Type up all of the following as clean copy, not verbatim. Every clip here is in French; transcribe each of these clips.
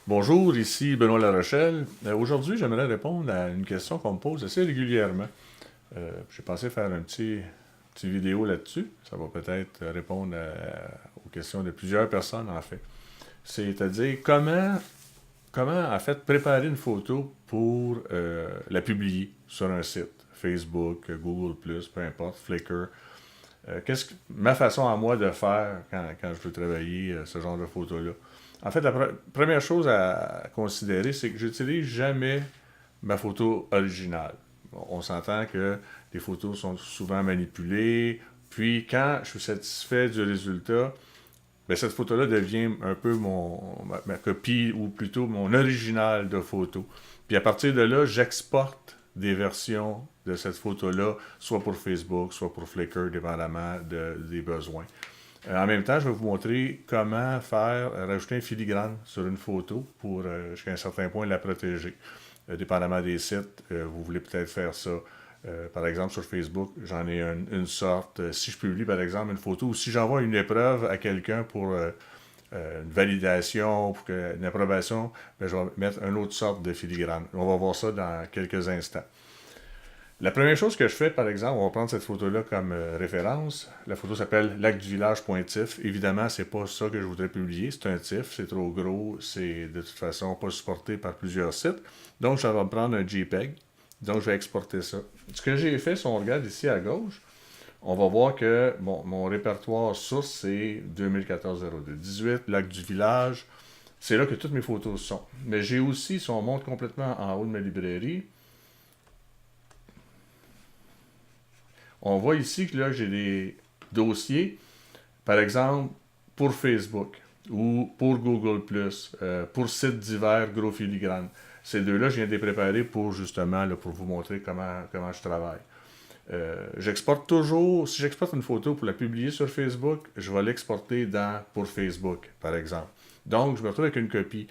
Bonjour, ici Benoît Larochelle. Aujourd'hui, j'aimerais répondre à une question qu'on me pose assez régulièrement. J'ai pensé faire petit vidéo là-dessus. Ça va peut-être répondre aux questions de plusieurs personnes, en fait. C'est-à-dire, comment, en fait, préparer une photo pour la publier sur un site, Facebook, Google+, peu importe, Flickr. Ma façon à moi de faire quand je veux travailler ce genre de photos-là. En fait, la première chose à considérer, c'est que j'utilise jamais ma photo originale. Bon, on s'entend que les photos sont souvent manipulées, puis quand je suis satisfait du résultat, ben, cette photo-là devient un peu ma copie, ou plutôt mon original de photo. Puis à partir de là, j'exporte des versions de cette photo-là, soit pour Facebook, soit pour Flickr, dépendamment des besoins. En même temps, je vais vous montrer comment rajouter un filigrane sur une photo pour, jusqu'à un certain point, la protéger. Dépendamment des sites, vous voulez peut-être faire ça. Par exemple, sur Facebook, j'en ai une sorte. Si je publie, par exemple, une photo, ou si j'envoie une épreuve à quelqu'un pour une validation, une approbation, ben, je vais mettre une autre sorte de filigrane. On va voir ça dans quelques instants. La première chose que je fais, par exemple, on va prendre cette photo-là comme référence. La photo s'appelle Lac du village.tif. Évidemment, c'est pas ça que je voudrais publier. C'est un TIFF, c'est trop gros, c'est de toute façon pas supporté par plusieurs sites. Donc, je vais prendre un JPEG. Donc, je vais exporter ça. Ce que j'ai fait, si on regarde ici à gauche, on va voir que mon répertoire source, c'est 2014-02-18, Lac du village. C'est là que toutes mes photos sont. Mais j'ai aussi, si on monte complètement en haut de ma librairie, on voit ici que là, j'ai des dossiers, par exemple, pour Facebook ou pour Google+, pour sites divers, gros filigrane. Ces deux-là, je viens de les préparer pour justement, là, pour vous montrer comment je travaille. J'exporte toujours, si j'exporte une photo pour la publier sur Facebook, je vais l'exporter pour Facebook, par exemple. Donc, je me retrouve avec une copie.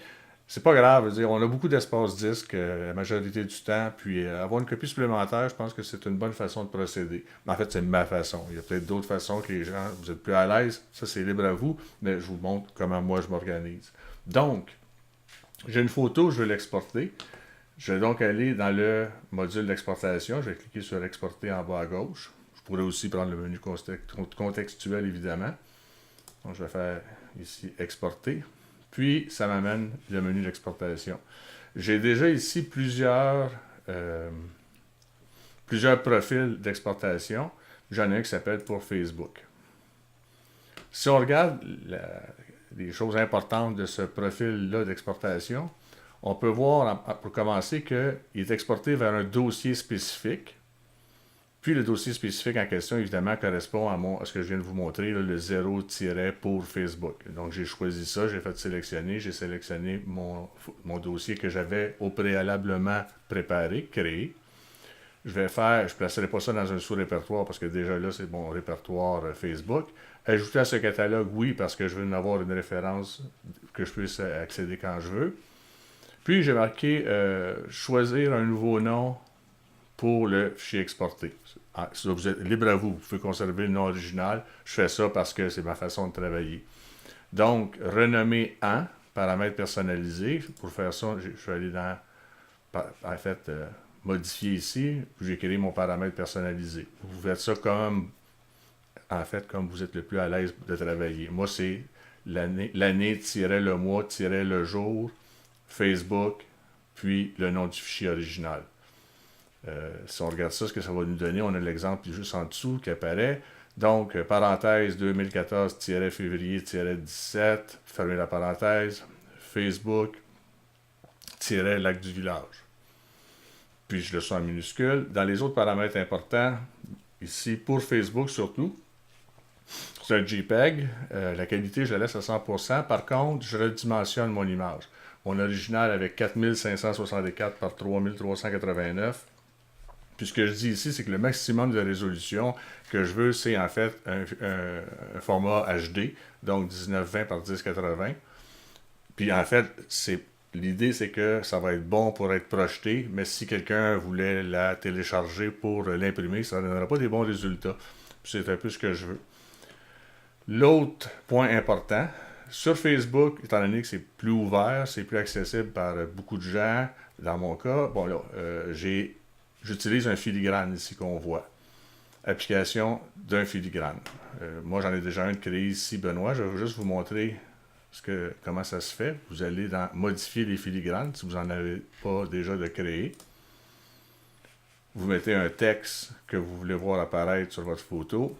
C'est pas grave, je veux dire, on a beaucoup d'espace disque la majorité du temps, puis avoir une copie supplémentaire, je pense que c'est une bonne façon de procéder. Mais en fait, c'est ma façon. Il y a peut-être d'autres façons que les gens, vous êtes plus à l'aise, ça c'est libre à vous, mais je vous montre comment moi je m'organise. Donc, j'ai une photo, je veux l'exporter. Je vais donc aller dans le module d'exportation. Je vais cliquer sur Exporter en bas à gauche. Je pourrais aussi prendre le menu contextuel, évidemment. Donc, je vais faire ici Exporter. Puis, ça m'amène le menu d'exportation. J'ai déjà ici plusieurs profils d'exportation. J'en ai un qui s'appelle pour Facebook. Si on regarde les choses importantes de ce profil-là d'exportation, on peut voir, pour commencer, qu'il est exporté vers un dossier spécifique. Puis le dossier spécifique en question, évidemment, correspond à ce que je viens de vous montrer, là, le 0- pour Facebook. Donc j'ai choisi ça, j'ai fait sélectionner, j'ai sélectionné mon dossier que j'avais au préalablement préparé, créé. Je ne placerai pas ça dans un sous-répertoire parce que déjà là, c'est mon répertoire Facebook. Ajouter à ce catalogue, oui, parce que je veux en avoir une référence que je puisse accéder quand je veux. Puis j'ai marqué choisir un nouveau nom pour le fichier exporté. Ça, vous êtes libre à vous, vous pouvez conserver le nom original. Je fais ça parce que c'est ma façon de travailler. Donc, renommer en, paramètres personnalisés. Pour faire ça, je suis allé dans, en fait, modifier ici, puis j'ai créé mon paramètre personnalisé. Vous faites ça comme vous êtes le plus à l'aise de travailler. Moi, c'est le mois, le jour, Facebook, puis le nom du fichier original. Si on regarde ça, ce que ça va nous donner, on a l'exemple juste en dessous qui apparaît. Donc, parenthèse 2014-février-17, fermez la parenthèse, Facebook-lac du village. Puis je le sens en minuscule. Dans les autres paramètres importants, ici pour Facebook surtout, c'est un JPEG. La qualité, je la laisse à 100%. Par contre, je redimensionne mon image. Mon original avec 4564 par 3389. Puis ce que je dis ici, c'est que le maximum de résolution que je veux, c'est en fait un format HD, donc 1920 par 1080. Puis en fait, l'idée, c'est que ça va être bon pour être projeté, mais si quelqu'un voulait la télécharger pour l'imprimer, ça ne donnera pas des bons résultats. Puis c'est un peu ce que je veux. L'autre point important, sur Facebook, étant donné que c'est plus ouvert, c'est plus accessible par beaucoup de gens, dans mon cas, bon là, j'utilise un filigrane ici qu'on voit. Application d'un filigrane. Moi, j'en ai déjà un de créé ici, Benoît. Je vais juste vous montrer comment ça se fait. Vous allez dans Modifier les filigranes, si vous n'en avez pas déjà de créé. Vous mettez un texte que vous voulez voir apparaître sur votre photo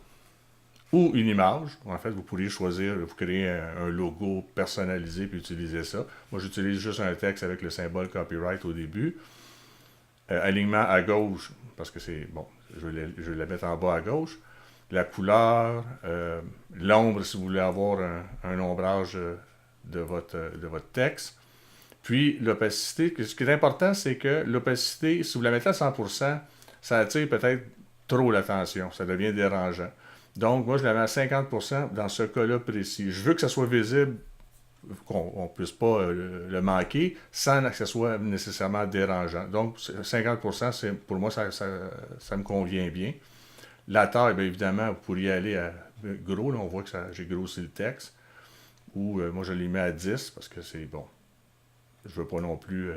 ou une image. En fait, vous pourriez choisir, vous créer un logo personnalisé puis utiliser ça. Moi, j'utilise juste un texte avec le symbole copyright au début. Alignement à gauche, parce que c'est, bon, je vais la mettre en bas à gauche. La couleur, l'ombre si vous voulez avoir un ombrage de votre texte. Puis l'opacité, ce qui est important, c'est que l'opacité, si vous la mettez à 100%, ça attire peut-être trop l'attention, ça devient dérangeant. Donc, moi, je la mets à 50% dans ce cas-là précis. Je veux que ça soit visible, qu'on ne puisse pas le manquer, sans que ce soit nécessairement dérangeant. Donc, 50%, pour moi, ça me convient bien. La taille, bien évidemment, vous pourriez aller à gros, là, on voit que j'ai grossi le texte. Ou moi, je l'ai mis à 10 parce que c'est bon. Je ne veux pas non plus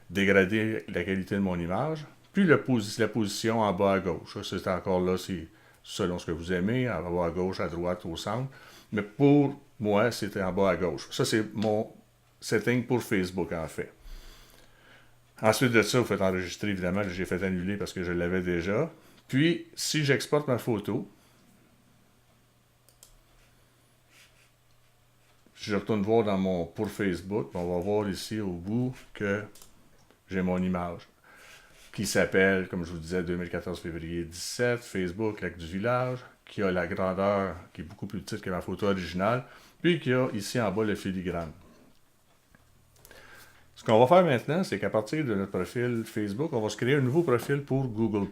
dégrader la qualité de mon image. Puis la position en bas à gauche. C'est encore là, c'est selon ce que vous aimez, en bas à gauche, à droite, au centre. Mais pour moi, c'était en bas à gauche. Ça, c'est mon setting pour Facebook, en fait. Ensuite de ça, vous faites enregistrer, évidemment. J'ai fait annuler parce que je l'avais déjà. Puis, si j'exporte ma photo, si je retourne voir dans mon pour Facebook, on va voir ici au bout que j'ai mon image qui s'appelle, comme je vous disais, 2014 février 17, Facebook, Lac du Village, qui a la grandeur qui est beaucoup plus petite que ma photo originale, puis qui a ici en bas le filigrane. Ce qu'on va faire maintenant, c'est qu'à partir de notre profil Facebook, on va se créer un nouveau profil pour Google+.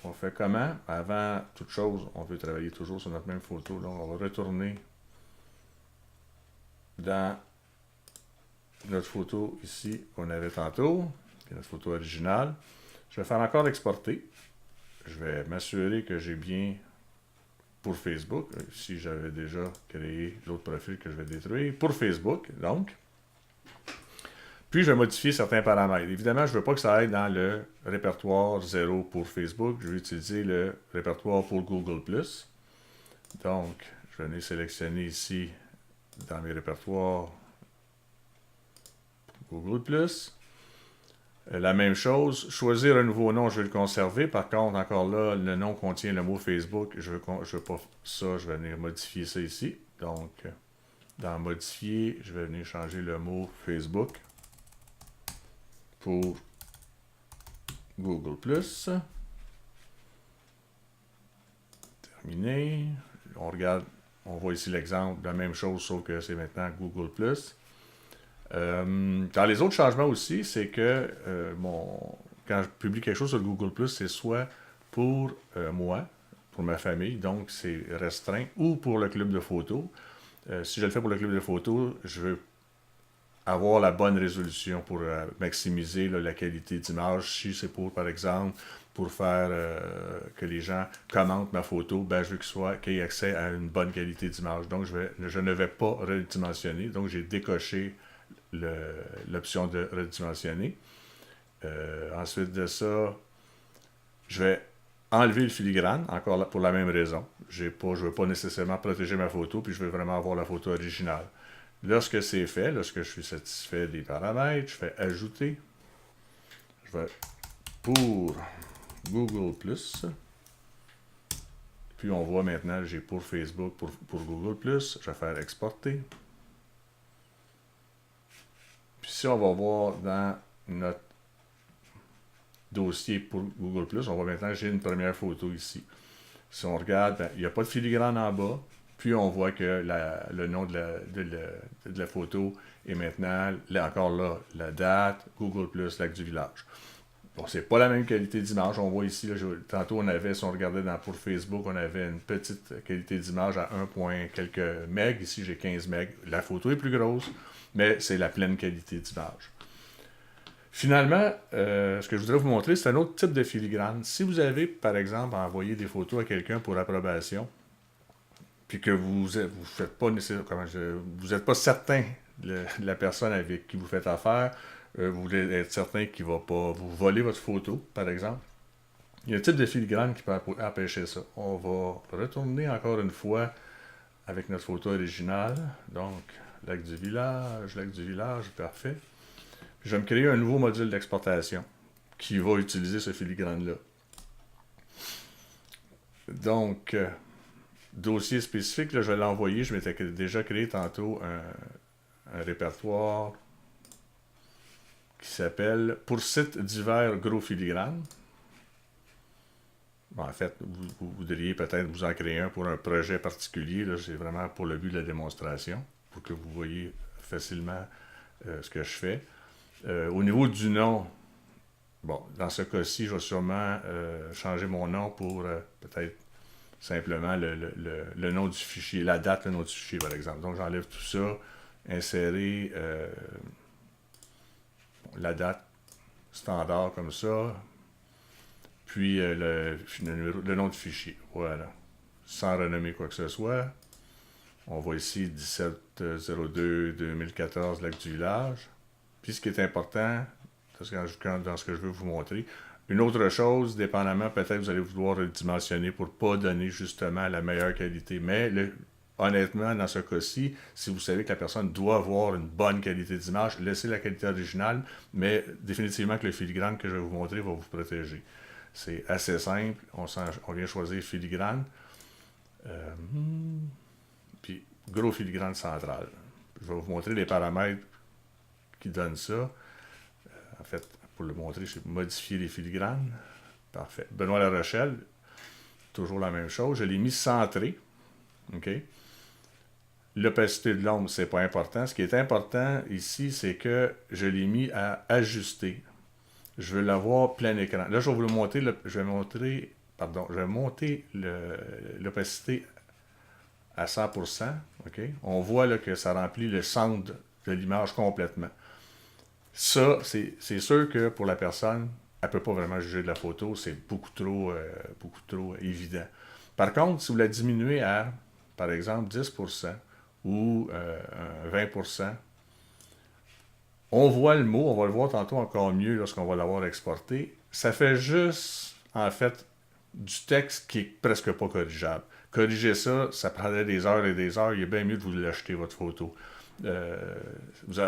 On fait comment? Avant toute chose, on veut travailler toujours sur notre même photo. Donc, on va retourner dans notre photo ici qu'on avait tantôt, qui est notre photo originale. Je vais faire encore exporter. Je vais m'assurer que j'ai bien pour Facebook. Ici, j'avais déjà créé l'autre profil que je vais détruire. Pour Facebook, donc. Puis, je vais modifier certains paramètres. Évidemment, je ne veux pas que ça aille dans le répertoire 0 pour Facebook. Je vais utiliser le répertoire pour Google+. Donc, je vais venir sélectionner ici dans mes répertoires Google+. La même chose, choisir un nouveau nom, je vais le conserver. Par contre, encore là, le nom contient le mot Facebook. Je veux pas ça, je vais venir modifier ça ici. Donc, dans Modifier, je vais venir changer le mot Facebook pour Google+. Terminé. On regarde, on voit ici l'exemple de la même chose, sauf que c'est maintenant Google+. Dans les autres changements aussi, c'est que quand je publie quelque chose sur Google+, c'est soit pour moi, pour ma famille, donc c'est restreint, ou pour le club de photos. Si je le fais pour le club de photos, je veux avoir la bonne résolution pour maximiser la qualité d'image. Si c'est pour, par exemple, pour faire que les gens commentent ma photo, ben, je veux qu'ils aient accès à une bonne qualité d'image. Donc, je ne vais pas redimensionner. Donc, j'ai décoché l'option de redimensionner. Ensuite de ça, je vais enlever le filigrane, encore là, pour la même raison. Je ne veux pas nécessairement protéger ma photo, puis je veux vraiment avoir la photo originale. Lorsque c'est fait, lorsque je suis satisfait des paramètres, je fais Ajouter. Je vais pour Google+. Puis on voit maintenant, j'ai pour Facebook, pour Google+. Je vais faire Exporter. Puis si on va voir dans notre dossier pour Google+, on voit maintenant que j'ai une première photo ici. Si on regarde, ben, il n'y a pas de filigrane en bas. Puis on voit que le nom de la photo est maintenant, encore là, la date, Google+, Lac du Village. Bon, c'est pas la même qualité d'image. On voit ici, là, tantôt on avait, si on regardait pour Facebook, on avait une petite qualité d'image à 1, quelques meg. Ici, j'ai 15 meg. La photo est plus grosse, mais c'est la pleine qualité d'image. Finalement, ce que je voudrais vous montrer, c'est un autre type de filigrane. Si vous avez, par exemple, envoyé des photos à quelqu'un pour approbation, puis que vous faites pas vous n'êtes pas certain de la personne avec qui vous faites affaire, vous voulez être certain qu'il ne va pas vous voler votre photo, par exemple. Il y a un type de filigrane qui peut empêcher ça. On va retourner encore une fois avec notre photo originale. Donc, lac du village, parfait. Puis je vais me créer un nouveau module d'exportation qui va utiliser ce filigrane-là. Donc, dossier spécifique, là, je vais l'envoyer. Je m'étais déjà créé tantôt un répertoire qui s'appelle « Pour site divers gros filigrane ». Bon, en fait, vous voudriez peut-être vous en créer un pour un projet particulier. Là, c'est vraiment pour le but de la démonstration, pour que vous voyez facilement ce que je fais. Au niveau du nom, bon, dans ce cas-ci, je vais sûrement changer mon nom pour peut-être simplement le nom du fichier, la date, le nom du fichier, par exemple. Donc, j'enlève tout ça, insérer la date standard comme ça, puis le nom du fichier. Voilà. Sans renommer quoi que ce soit. On voit ici 17-02-2014, lac du village. Puis ce qui est important, dans ce que je veux vous montrer, une autre chose, dépendamment, peut-être vous allez vouloir le dimensionner pour ne pas donner justement la meilleure qualité. Mais honnêtement, dans ce cas-ci, si vous savez que la personne doit avoir une bonne qualité d'image, laissez la qualité originale, mais définitivement que le filigrane que je vais vous montrer va vous protéger. C'est assez simple. On vient choisir filigrane. Puis gros filigrane central. Je vais vous montrer les paramètres qui donnent ça. En fait, pour le montrer, je vais modifier les filigranes. Parfait. Benoît La Rochelle, toujours la même chose. Je l'ai mis centré. OK? L'opacité de l'ombre, c'est pas important. Ce qui est important ici, c'est que je l'ai mis à ajuster. Je veux l'avoir plein écran. Là, je vais vous le montrer. Je vais monter l'opacité à 100%. Okay? On voit là, que ça remplit le centre de l'image complètement. Ça, c'est sûr que pour la personne, elle ne peut pas vraiment juger de la photo. C'est beaucoup trop évident. Par contre, si vous la diminuez à, par exemple, 10% ou 20%, on voit le mot, on va le voir tantôt encore mieux lorsqu'on va l'avoir exporté. Ça fait juste, en fait, du texte qui est presque pas corrigeable. Corriger ça, ça prendrait des heures et des heures. Il est bien mieux de vous l'acheter, votre photo. Comme je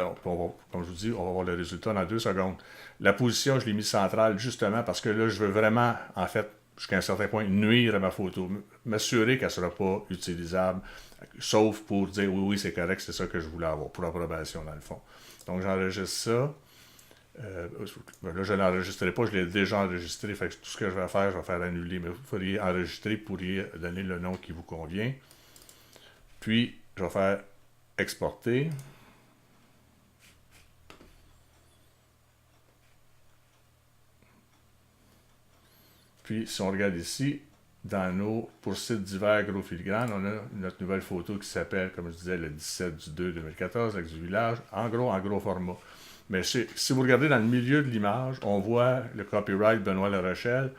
vous dis, on va voir le résultat dans 2 secondes. La position, je l'ai mise centrale justement parce que là, je veux vraiment, en fait, jusqu'à un certain point, nuire à ma photo. M'assurer qu'elle ne sera pas utilisable, sauf pour dire oui, c'est correct, c'est ça que je voulais avoir, pour l'approbation, dans le fond. Donc, j'enregistre ça. Là, je ne l'enregistrerai pas, je l'ai déjà enregistré. Fait que tout ce que je vais faire annuler. Mais vous pourriez enregistrer, vous pourriez donner le nom qui vous convient. Puis, je vais faire exporter. Puis, si on regarde ici, dans nos pour sites divers gros filigrane, on a notre nouvelle photo qui s'appelle, comme je disais, le 17/2/2014, avec du village, en gros format. Mais si vous regardez dans le milieu de l'image, on voit le copyright Benoît La Rochelle.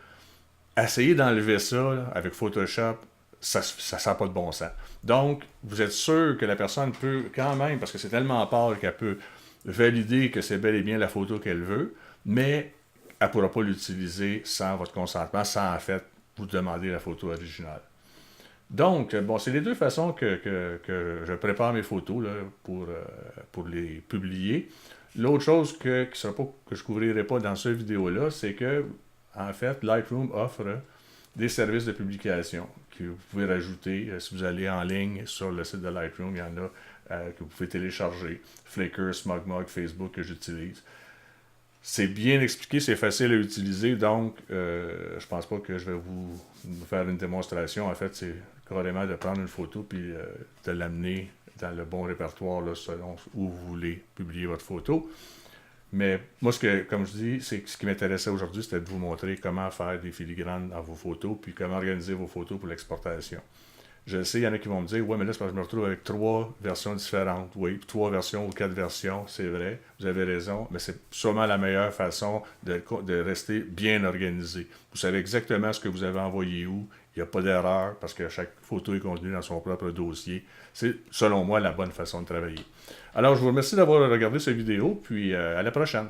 Essayez d'enlever ça là, avec Photoshop, ça n'a pas de bon sens. Donc, vous êtes sûr que la personne peut quand même, parce que c'est tellement pâle qu'elle peut valider que c'est bel et bien la photo qu'elle veut, mais elle ne pourra pas l'utiliser sans votre consentement, sans en fait vous demander la photo originale. Donc, bon, c'est les deux façons que je prépare mes photos là, pour les publier. L'autre chose que je ne couvrirai pas dans cette vidéo-là, c'est que, en fait, Lightroom offre des services de publication que vous pouvez rajouter. Si vous allez en ligne sur le site de Lightroom, il y en a que vous pouvez télécharger. Flickr, SmugMug, Facebook que j'utilise. C'est bien expliqué, c'est facile à utiliser, donc je pense pas que je vais vous faire une démonstration. En fait, c'est carrément de prendre une photo puis de l'amener dans le bon répertoire là, selon où vous voulez publier votre photo. Mais moi, comme je dis, ce qui m'intéressait aujourd'hui, c'était de vous montrer comment faire des filigranes dans vos photos, puis comment organiser vos photos pour l'exportation. Je sais, il y en a qui vont me dire, ouais, mais là, c'est parce que je me retrouve avec 3 versions différentes. Oui, 3 versions ou 4 versions, c'est vrai, vous avez raison, mais c'est sûrement la meilleure façon de rester bien organisé. Vous savez exactement ce que vous avez envoyé où, il n'y a pas d'erreur parce que chaque photo est contenue dans son propre dossier. C'est, selon moi, la bonne façon de travailler. Alors, je vous remercie d'avoir regardé cette vidéo, puis à la prochaine.